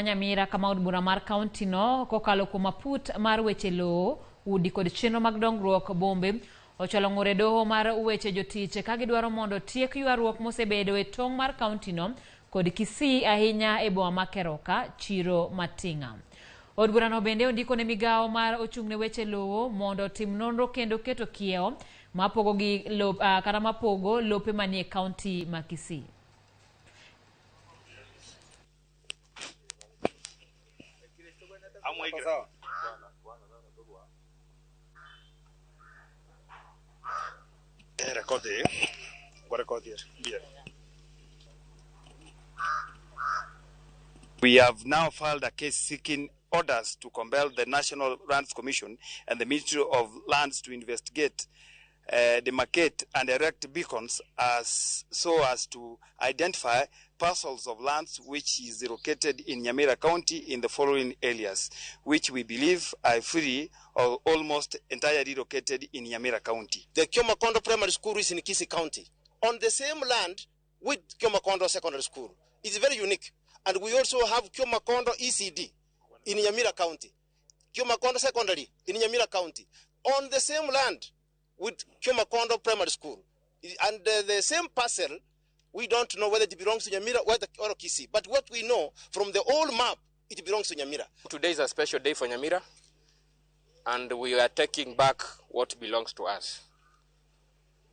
Nyamira kama od bura mar Kaonti no kokalo kuom aput mar weche lowo, udi kod chenro mag dongruok bombe ochalo ng'ure doho mar weche jotich ka gidwaro mondo tiek ywaruok mosebedo e tong' mar Kaonti no kod Kisii ahinya e boma ma Keroka, chiro Matinga. Od bura no bende ondiko ne migawo mar ochung'ne weche lowo mondo tim nonro kendo keto kiewo mapogo gi kata mapogo lope manie Kaonti ma Kisii. We have now filed a case seeking orders to compel the National Lands Commission and the Ministry of Lands to investigate, demarcate and erect beacons so as to identify parcels of lands which is located in Nyamira County in the following areas, which we believe are free or almost entirely located in Nyamira County. The Kyomakondo Primary School is in Kisii County, on the same land with Kyomakondo Secondary School. It's very unique. And we also have Kyomakondo ECD in Nyamira County, Kyomakondo Secondary in Nyamira County, on the same land with Kyomakondo Primary School. And the same parcel, we don't know whether it belongs to Nyamira or Kisii. But what we know from the old map, it belongs to Nyamira. Today is a special day for Nyamira, and we are taking back what belongs to us.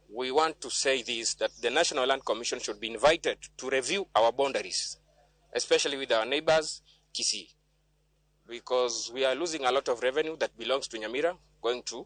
We want to say this, that the National Land Commission should be invited to review our boundaries, especially with our neighbors, Kisii, because we are losing a lot of revenue that belongs to Nyamira, going to